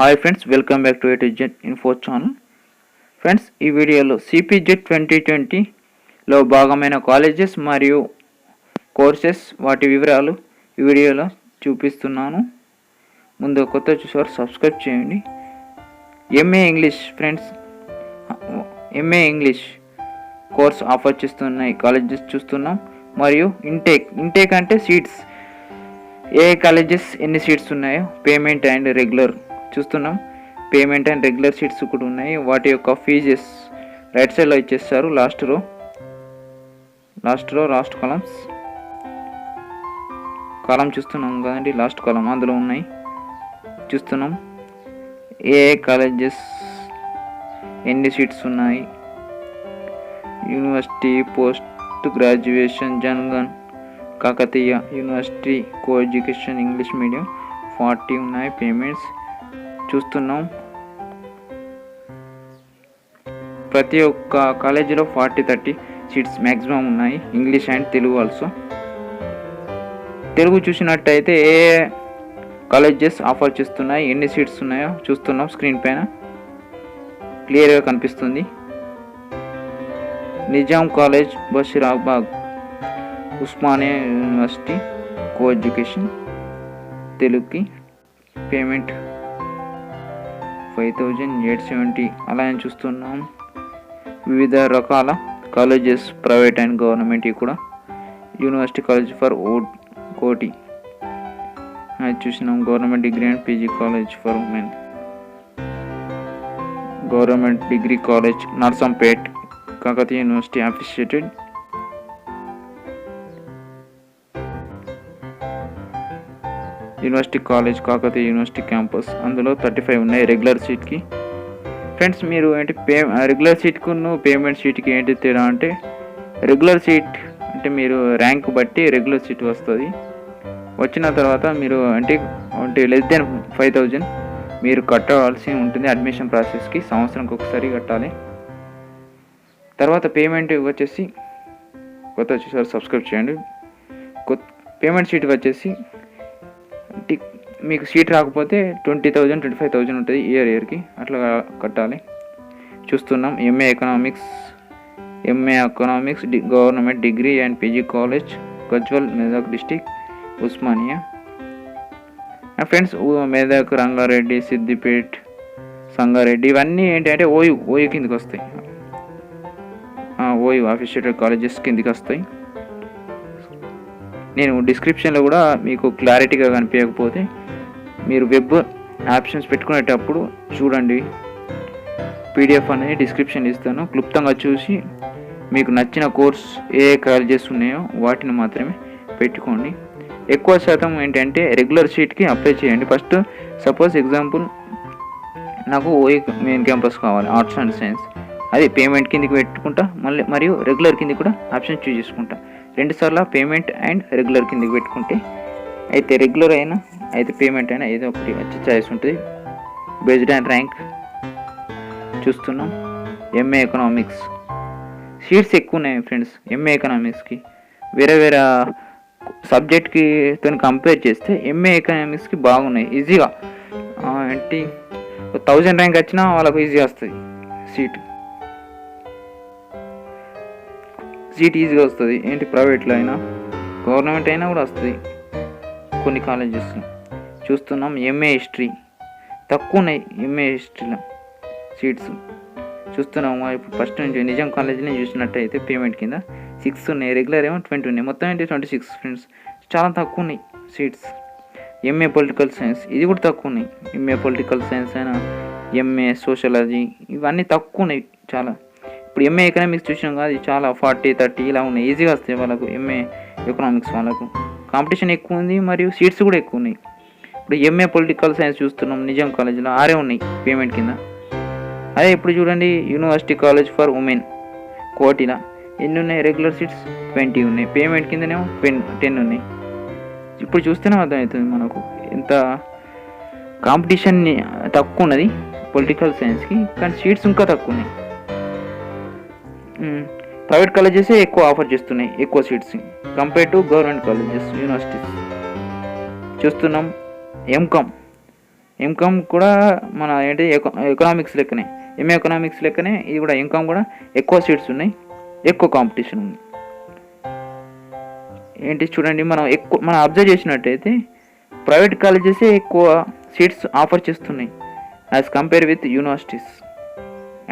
Hi friends, welcome back to A to Z info channel. Friends, ఈ వీడియోలో CPZ 2020లో భాగమైన colleges మరియు courses వాటి వివరాలు ఈ వీడియోలో చూపిస్తున్నాను. ముందు కొత్త చూసేవారు సబ్స్క్రైబ్ చేయండి. MA English friends, MA English course offer చేస్తున్నాయి కాలేజెస్ చూస్తున్నాం. మరియు ఇంటేక్ అంటే సీట్స్, ఏ కాలేజెస్ ఎన్ని సీట్స్ ఉన్నాయో, పేమెంట్ అండ్ రెగ్యులర్ చూస్తున్నాం. పేమెంట్ అండ్ రెగ్యులర్ సీట్స్ కూడా ఉన్నాయి. వాటి యొక్క ఫీజెస్ రైట్ సైడ్లో ఇచ్చేస్తారు. లాస్ట్ కాలం చూస్తున్నాం కదండి, లాస్ట్ కాలం అందులో ఉన్నాయి చూస్తున్నాం. ఏ కాలేజెస్ ఎన్ని సీట్స్ ఉన్నాయి, university post graduation Jangaon Kakatiya university co education English medium 40 ఉన్నాయి. పేమెంట్స్ చూస్తున్నాం. ప్రతి ఒక్క కాలేజీలో 40-30 సీట్స్ మ్యాక్సిమం ఉన్నాయి. English and Telugu also. Telugu చూసినట్టయితే ఏ కాలేజెస్ ఆఫర్ చేస్తున్నాయి, ఎన్ని సీట్స్ ఉన్నాయో చూస్తున్నాం. స్క్రీన్ పైన క్లియర్గా కనిపిస్తుంది. Nizam college, Basheerabad, Osmania university co education తెలుగుకి పేమెంట్ 5870 అలా అని చూస్తున్నాం. వివిధ రకాల కాలేజెస్ ప్రైవేట్ అండ్ గవర్నమెంట్ కూడా. యూనివర్సిటీ కాలేజ్ ఫర్ కోటి అది చూసినాం. Government degree and PG college for women, government degree college Narsampet, Kakatiya university affiliated. University college Kakatiya university campus, అందులో 35 ఉన్నాయి రెగ్యులర్ సీట్కి. ఫ్రెండ్స్, మీరు ఏంటి రెగ్యులర్ సీట్కు పేమెంట్ సీట్కి ఏంటి తేడా అంటే, రెగ్యులర్ సీట్ అంటే మీరు ర్యాంక్ బట్టి రెగ్యులర్ సీట్ వస్తుంది. వచ్చిన తర్వాత మీరు అంటే లెస్ దెన్ 5000 మీరు కట్టవలసి ఉంటుంది. అడ్మిషన్ ప్రాసెస్కి సంవత్సరంకి ఒకసారి కట్టాలి. తర్వాత పేమెంట్ వచ్చేసి, కొత్త వచ్చేసారి సబ్స్క్రైబ్ చేయండి. పేమెంట్ సీట్ వచ్చేసి మీకు సీట్ రాకపోతే 20,000-25,000 ఉంటుంది ఇయర్కి, అట్లా కట్టాలి. చూస్తున్నాం. MA economics government degree and PG college Gajwel, Medak district, Osmania. Friends, Medak, Rangareddy, Siddipet, Sangareddy ఇవన్నీ ఏంటంటే ఓయూ కిందకి వస్తాయి. ఓయూ అఫిషియేటెడ్ కాలేజెస్ కిందకి వస్తాయి. నేను డిస్క్రిప్షన్లో కూడా మీకు క్లారిటీగా కనిపించకపోతే మీరు వెబ్ ఆప్షన్స్ పెట్టుకునేటప్పుడు చూడండి. PDF అనేది డిస్క్రిప్షన్ ఇస్తాను. క్లుప్తంగా చూసి మీకు నచ్చిన కోర్స్ ఏ కాలేజెస్ ఉన్నాయో వాటిని మాత్రమే పెట్టుకోండి. ఎక్కువ శాతం ఏంటంటే రెగ్యులర్ సీట్కి అప్లై చేయండి. ఫస్ట్ సపోజ్ ఎగ్జాంపుల్ నాకు ఓఏ మెయిన్ క్యాంపస్ కావాలి, ఆర్ట్స్ అండ్ సైన్స్, అది పేమెంట్ కిందకి పెట్టుకుంటా. మరియు రెగ్యులర్ కింద కూడా ఆప్షన్ చూస్ చేసుకుంటా. 2 సార్లు పేమెంట్ అండ్ రెగ్యులర్ కిందకి పెట్టుకుంటే, అయితే రెగ్యులర్ అయినా అయితే పేమెంట్ అయినా ఏదో ఒకటి వచ్చి చాయిస్ ఉంటుంది. బేస్డ్ అండ్ ర్యాంక్ చూస్తున్నాం. ఎంఏ ఎకనామిక్స్ సీట్స్ ఎక్కువ ఉన్నాయి ఫ్రెండ్స్. ఎంఏ ఎకనామిక్స్కి వేరే సబ్జెక్ట్కి కంపేర్ చేస్తే ఎంఏ ఎకనామిక్స్కి బాగున్నాయి. ఈజీగా 1000 ర్యాంక్ వచ్చినా వాళ్ళకు ఈజీగా వస్తుంది. సీట్ ఈజీగా వస్తుంది. ప్రైవేట్లో అయినా గవర్నమెంట్ అయినా కూడా వస్తుంది కొన్ని కాలేజెస్లో. చూస్తున్నాం. ఎంఏ హిస్టరీ తక్కువ ఉన్నాయి. ఎంఏ హిస్టరీలో సీట్స్ చూస్తున్నాము. ఇప్పుడు ఫస్ట్ నుంచి నిజాం కాలేజీని చూసినట్టయితే పేమెంట్ కింద 6 ఉన్నాయి, రెగ్యులర్ ఏమో 20 ఉన్నాయి. మొత్తం 26 ఫ్రెండ్స్, చాలా తక్కువ ఉన్నాయి సీట్స్. ఎంఏ పొలిటికల్ సైన్స్ ఇది కూడా తక్కువ ఉన్నాయి. ఎంఏ పొలిటికల్ సైన్స్ అయినా, ఎంఏ సోషాలజీ ఇవన్నీ తక్కువ ఉన్నాయి చాలా. ఇప్పుడు ఎంఏ ఎకనామిక్స్ చూసినాం కదా, ఇది చాలా 40-30 ఇలా ఉన్నాయి. ఈజీగా వస్తాయి వాళ్ళకు. ఎంఏ ఎకనామిక్స్ వాళ్ళకు కాంపిటీషన్ ఎక్కువ ఉంది, మరియు సీట్స్ కూడా ఎక్కువ ఉన్నాయి. ఇప్పుడు ఎంఏ పొలిటికల్ సైన్స్ చూస్తున్నాం. నిజాం కాలేజీలో 6 ఉన్నాయి పేమెంట్ కింద. అదే ఇప్పుడు చూడండి, యూనివర్సిటీ కాలేజ్ ఫర్ ఉమెన్ కోటిలా ఎన్ని ఉన్నాయి, రెగ్యులర్ సీట్స్ 20 ఉన్నాయి, పేమెంట్ కిందనేమో 10 ఉన్నాయి. ఇప్పుడు చూస్తేనే అర్థమవుతుంది మనకు ఎంత కాంపిటీషన్ తక్కువ ఉన్నది పొలిటికల్ సైన్స్కి, కానీ సీట్స్ ఇంకా తక్కువ ఉన్నాయి. ప్రైవేట్ కాలేజెసే ఎక్కువ ఆఫర్ చేస్తున్నాయి, ఎక్కువ seats compare to government colleges, universities. చూస్తున్నాం. ఎంకామ్ కూడా మన ఏంటి ఎకనామిక్స్ లెక్కనే, ఎంఏ ఎకనామిక్స్ లెక్కనే ఇది కూడా. ఎంకామ్ కూడా ఎక్కువ సీట్స్ ఉన్నాయి, ఎక్కువ కాంపిటీషన్ ఉంది. ఏంటి చూడండి, మనం అబ్జర్వ్ చేసినట్టయితే ప్రైవేట్ కాలేజెసే ఎక్కువ సీట్స్ ఆఫర్ చేస్తున్నాయి as compare with universities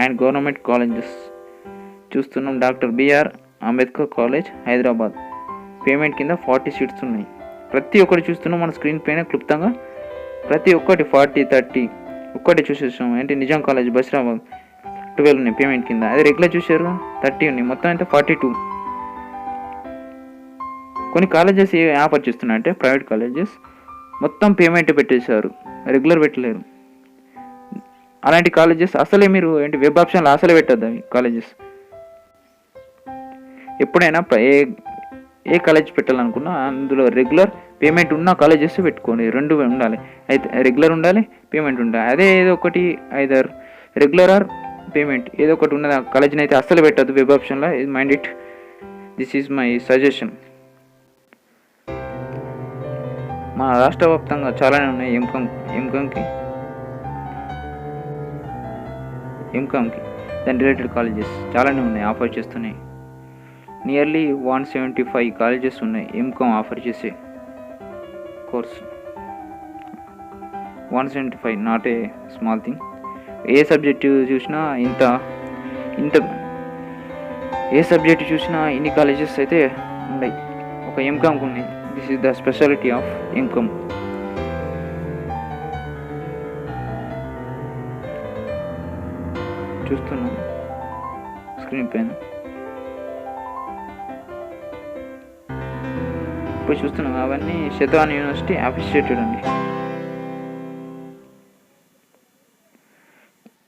and government colleges. చూస్తున్నాం doctor BR Ambedkar college Hyderabad payment కింద 40 సీట్స్ ఉన్నాయి. ప్రతి ఒక్కటి చూస్తున్నాం మన స్క్రీన్ పైన క్లుప్తంగా, ప్రతి ఒక్కటి 40, 30 ఒక్కటి చూసేసాం. ఏంటి నిజాం కాలేజ్ బషీరాబాద్ 12 ఉన్నాయి పేమెంట్ కింద. అదే రెగ్యులర్ చూసారు 30 ఉన్నాయి, మొత్తం అయితే 42. కొన్ని కాలేజెస్ ఆఫర్ చేస్తున్నాయంటే ప్రైవేట్ కాలేజెస్ మొత్తం పేమెంట్ పెట్టేశారు, రెగ్యులర్ పెట్టలేరు. అలాంటి కాలేజెస్ అసలే మీరు ఏంటి వెబ్ ఆప్షన్లో అసలే పెట్టద్దు. అవి కాలేజెస్ ఎప్పుడైనా ఏ కాలేజ్ పెట్టాలనుకున్నా అందులో రెగ్యులర్ పేమెంట్ ఉన్న కాలేజెస్ పెట్టుకోండి. 2 ఉండాలి, అయితే రెగ్యులర్ ఉండాలి, పేమెంట్ ఉండాలి. అదే ఏదో ఒకటి ఐదర్ రెగ్యులర్ ఆర్ పేమెంట్ ఏదో ఒకటి ఉన్నది ఆ కాలేజీని అయితే అస్సలు పెట్టద్దు వెబ్ ఆప్షన్లో. ఇది mind it, this is my suggestion. మన రాష్ట్ర వ్యాప్తంగా చాలానే ఉన్నాయి ఎంకామ్కి దాని రిలేటెడ్ కాలేజెస్ చాలానే ఉన్నాయి, ఆఫర్ చేస్తున్నాయి. నియర్లీ 175 కాలేజెస్ ఉన్నాయి ఎంకామ్ ఆఫర్ చేసే course. 175 not a small thing. A subject చూసినా ఏ సబ్జెక్టు చూసినా ఇన్ని కాలేజెస్ అయితే ఉన్నాయి ఒక ఎంకామ్కి ఉన్నాయి. This is the speciality of MCom. చూస్తున్నాం స్క్రీన్ పైన, ఇప్పుడు చూస్తున్నాం అవన్నీ శతవాన్ యూనివర్సిటీ అఫిషియేటెడ్ అండి.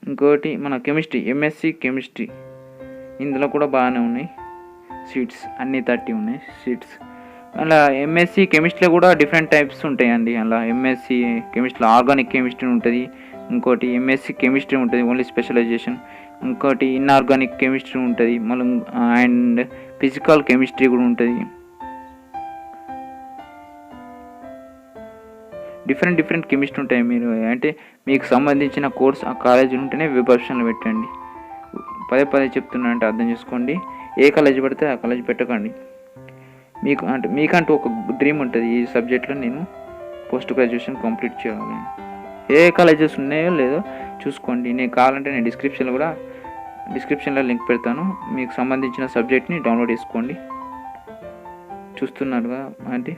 ఇంకోటి మన కెమిస్ట్రీ, ఎంఎస్సి కెమిస్ట్రీ, ఇందులో కూడా బాగానే ఉన్నాయి సీట్స్, అన్నీ 30 ఉన్నాయి సీట్స్. అలా ఎంఎస్సి కెమిస్ట్రీలో కూడా డిఫరెంట్ టైప్స్ ఉంటాయండి. అలా ఎంఎస్సి కెమిస్ట్రీలో ఆర్గానిక్ కెమిస్ట్రీ ఉంటుంది, ఇంకోటి ఎంఎస్సి కెమిస్ట్రీ ఉంటుంది ఓన్లీ స్పెషలైజేషన్, ఇంకోటి ఇన్ఆర్గానిక్ కెమిస్ట్రీ ఉంటుంది, మళ్ళీ అండ్ ఫిజికల్ కెమిస్ట్రీ కూడా ఉంటుంది. డిఫరెంట్ కెమిస్ట్రీ ఉంటాయి. మీరు అంటే మీకు సంబంధించిన కోర్స్ ఆ కాలేజీ ఉంటేనే వెబ్ ఆప్షన్లో పెట్టండి. పదే చెప్తున్నా అంటే అర్థం చేసుకోండి. ఏ కాలేజీ పడితే ఆ కాలేజీ పెట్టకండి. మీకంటూ ఒక డ్రీమ్ ఉంటుంది, ఈ సబ్జెక్ట్లో నేను పోస్ట్ గ్రాడ్యుయేషన్ కంప్లీట్ చేయాలి. ఏ కాలేజెస్ ఉన్నాయో లేదో చూసుకోండి. నేను కావాలంటే నేను డిస్క్రిప్షన్లో లింక్ పెడతాను, మీకు సంబంధించిన సబ్జెక్ట్ని డౌన్లోడ్ చేసుకోండి. చూస్తున్నారుగా అంటే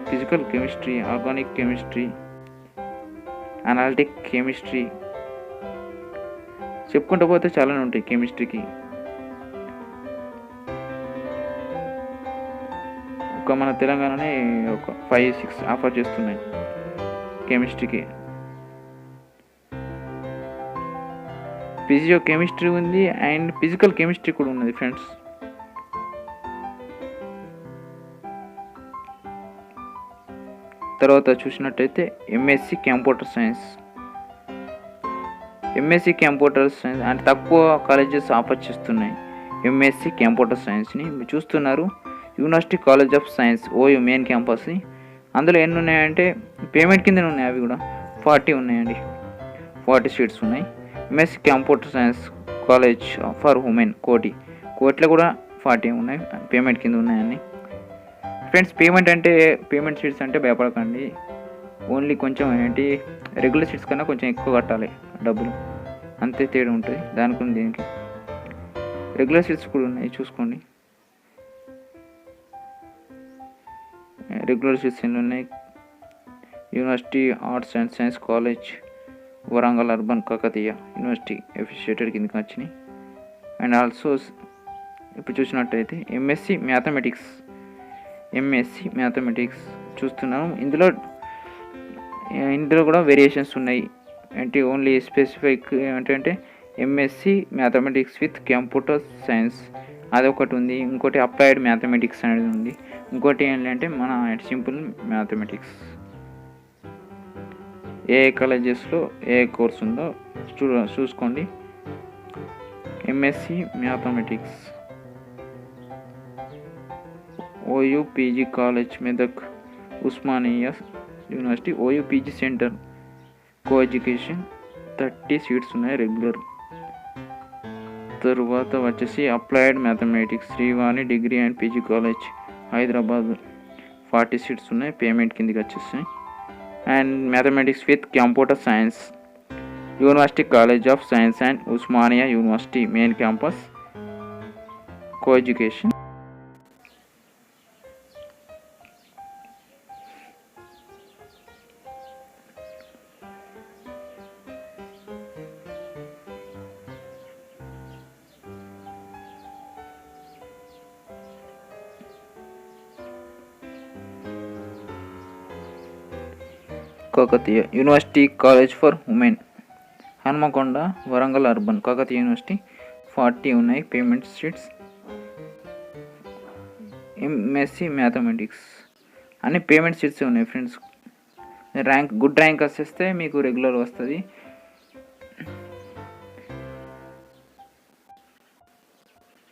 physical chemistry, organic chemistry, analytic chemistry, చెప్పుకుంటూ పోతే చాలానే ఉంటాయి కెమిస్ట్రీకి. మన తెలంగాణనే ఒక 5-6 ఆఫర్ చేస్తున్నాయి కెమిస్ట్రీకి. ఫిజియో కెమిస్ట్రీ ఉంది అండ్ ఫిజికల్ కెమిస్ట్రీ కూడా ఉన్నది ఫ్రెండ్స్. తర్వాత చూసినట్టయితే ఎంఎస్సి కంప్యూటర్ సైన్స్ అంటే తక్కువ కాలేజెస్ ఆఫర్ చేస్తున్నాయి ఎంఎస్సి కంప్యూటర్ సైన్స్ని. మీరు చూస్తున్నారు university college of science OU main campus. అందులో ఎన్ని ఉన్నాయంటే పేమెంట్ కిందనే ఉన్నాయి, అవి కూడా 40 ఉన్నాయండి, 40 సీట్స్ ఉన్నాయి. MSc computer science college for women కోటిలో కూడా 40 ఉన్నాయి, పేమెంట్ కింద ఉన్నాయని. ఫ్రెండ్స్ పేమెంట్ సీట్స్ అంటే భయపడకండి, ఓన్లీ కొంచెం ఏంటి రెగ్యులర్ సీట్స్ కన్నా కొంచెం ఎక్కువ కట్టాలి డబ్బులు, అంతే తేడా ఉంటుంది దానికి దీనికి. రెగ్యులర్ సీట్స్ కూడా ఉన్నాయి చూసుకోండి. రెగ్యులర్ సీట్స్ ఎన్ని ఉన్నాయి? University arts and science college Warangal urban Kakatiya university affiliated కిందకి వచ్చినాయి. అండ్ ఆల్సో ఇప్పుడు చూసినట్టయితే ఎంఎస్సి మ్యాథమెటిక్స్ చూస్తున్నాము. ఇందులో కూడా వేరియేషన్స్ ఉన్నాయి. అంటే ఓన్లీ స్పెసిఫిక్ ఏంటంటే MSc mathematics with computer science అదొకటి ఉంది, ఇంకోటి అప్లైడ్ మ్యాథమెటిక్స్ అనేది ఉంది, ఇంకోటి ఏంటంటే మన సింపుల్ మ్యాథమెటిక్స్. ఏ కాలేజెస్లో ఏ కోర్స్ ఉందో చూసుకోండి. MSc mathematics OU PG college Medak, Osmania university OU PG centre co education 30 seats ఉన్నాయి రెగ్యులర్. తర్వాత వచ్చేసి applied mathematics Srivani degree and PG college Hyderabad 40 seats ఉన్నాయి, పేమెంట్ కిందకి వచ్చేసాయి. And mathematics with computer science university college of science and Osmania university main campus co education. Kakatiya university college for women Hanamkonda Warangal urban. Kakatiya university 40 ఉన్నాయి payment seats. MSc mathematics అన్ని payment seats ఉన్నాయి friends. Good rank వస్తే మీకు regular వస్తుంది.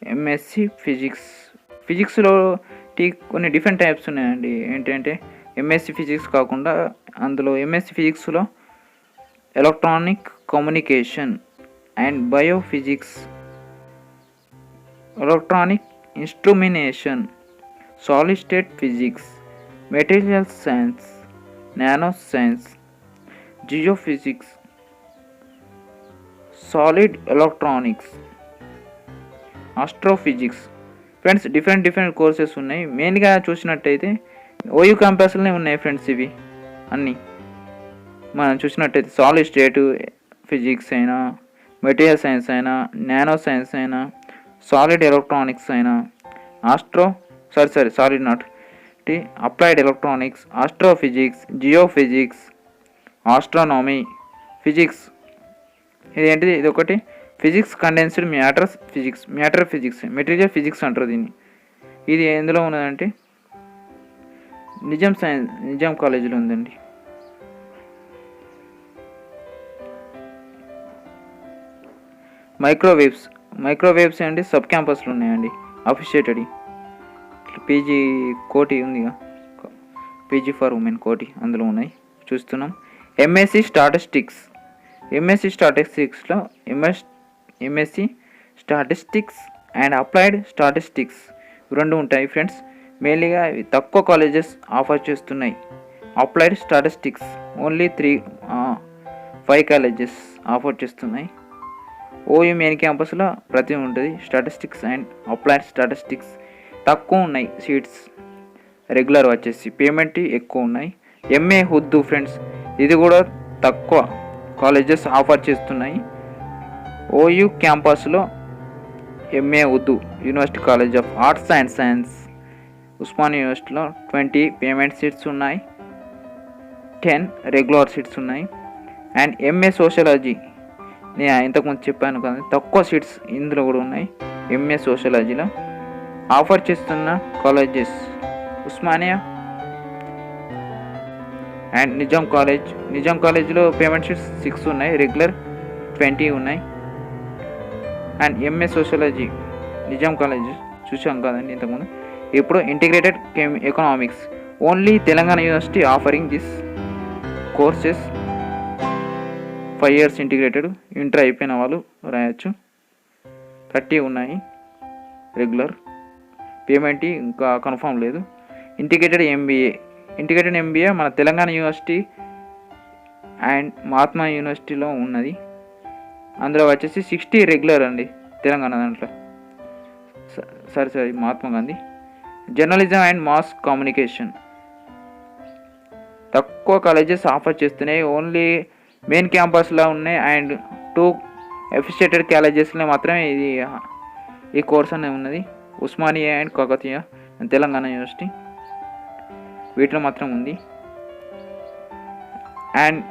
MSc ఫిజిక్స్లో కొన్ని different types ఉన్నాయండి. ఏంటంటే ఎంఎస్సి ఫిజిక్స్ కాకుండా అందులో ఎంఎస్సి ఫిజిక్స్లో electronic communication and biophysics, electronic instrumentation, solid state physics, material science, nano science, geophysics, solid electronics, astrophysics. Friends different courses ఉన్నాయి. మెయిన్గా చూసినట్టయితే ఓయూ క్యాంపస్లోనే ఉన్నాయి ఫ్రెండ్స్. ఇవి అన్నీ మనం చూసినట్టయితే సాలిడ్ స్టేట్ ఫిజిక్స్ అయినా, మెటీరియల్ సైన్స్ అయినా, నానో సైన్స్ అయినా, సాలిడ్ ఎలక్ట్రానిక్స్ అయినా, solid not applied electronics, astrophysics, geophysics, astronomy physics. ఇదేంటిది? ఇది ఒకటి physics condensed matter physics, material physics అంటారు దీన్ని. ఇది ఎందులో ఉన్నదంటే నిజాం కాలేజీలో ఉందండి. మైక్రోవేవ్స్ అండి సబ్ క్యాంపస్లో ఉన్నాయండి. అఫిషియేటెడ్ పీజీ కోటి ఉందిగా, పీజీ ఫర్ ఉమెన్ కోటి అందులో ఉన్నాయి చూస్తున్నాం. ఎంఎస్సి స్టాటిస్టిక్స్లో MSc statistics and applied statistics రెండు ఉంటాయి ఫ్రెండ్స్. మెయిన్లీగా తక్కువ కాలేజెస్ ఆఫర్ చేస్తున్నాయి. Applied statistics only 5 colleges offer చేస్తున్నాయి. ఓయూ మెయిన్ క్యాంపస్లో ప్రతి ఉంటుంది. స్టాటిస్టిక్స్ అండ్ అప్లైడ్ స్టాటిస్టిక్స్ తక్కువ ఉన్నాయి సీట్స్, రెగ్యులర్ వచ్చేసి పేమెంట్ ఎక్కువ ఉన్నాయి. ఎంఏ ఉర్దూ ఫ్రెండ్స్ ఇది కూడా తక్కువ కాలేజెస్ ఆఫర్ చేస్తున్నాయి. ఓయూ క్యాంపస్లో MA Urdu university college of arts and science Osmania యూనివర్సిటీలో 20 పేమెంట్ సీట్స్ ఉన్నాయి, 10 రెగ్యులర్ సీట్స్ ఉన్నాయి. అండ్ ఎంఏ సోషాలజీ నేను ఇంతకుముందు చెప్పాను కదా, తక్కువ సీట్స్ ఇందులో కూడా ఉన్నాయి. ఎంఏ సోషాలజీలో ఆఫర్ చేస్తున్న కాలేజెస్ ఉస్మానియా అండ్ నిజాం కాలేజ్లో పేమెంట్ సీట్స్ 6 ఉన్నాయి, రెగ్యులర్ 20 ఉన్నాయి. And MA sociology Nizam college చూసాం కదండి ఇంతకుముందు. ఇప్పుడు integrated economics only Telangana university offering this courses 5 years integrated. Inter అయిపోయిన వాళ్ళు రాయొచ్చు. 30 ఉన్నాయి రెగ్యులర్, పేమెంట్ ఇంకా కన్ఫర్మ్ లేదు. ఇంటిగ్రేటెడ్ ఎంబీఏ మన తెలంగాణ యూనివర్సిటీ అండ్ మహాత్మా యూనివర్సిటీలో ఉన్నది. అందులో వచ్చేసి 60 రెగ్యులర్ అండి తెలంగాణ దాంట్లో. Mahatma Gandhi. Journalism and mass communication తక్కువ కాలేజెస్ ఆఫర్ చేస్తున్నాయి. ఓన్లీ మెయిన్ క్యాంపస్లో ఉన్నాయి అండ్ 2 అఫిషియేటెడ్ కాలేజెస్లో మాత్రమే ఈ కోర్స్ అనేది ఉన్నది. ఉస్మానియా అండ్ కాకతీయ తెలంగాణ యూనివర్సిటీ వీటిలో మాత్రం ఉంది. And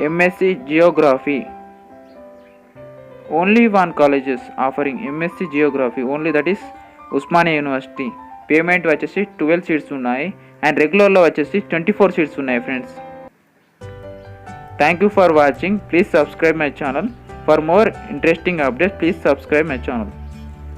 MSc Geography only 1 colleges offering MSc Geography only, that is Osmania university. Payment వచ్చేసి 12 సీట్స్ ఉన్నాయి అండ్ రెగ్యులర్లో వచ్చేసి 24 సీట్స్ ఉన్నాయి friends. Thank you for watching. Please subscribe my channel. For more interesting updates please subscribe my channel.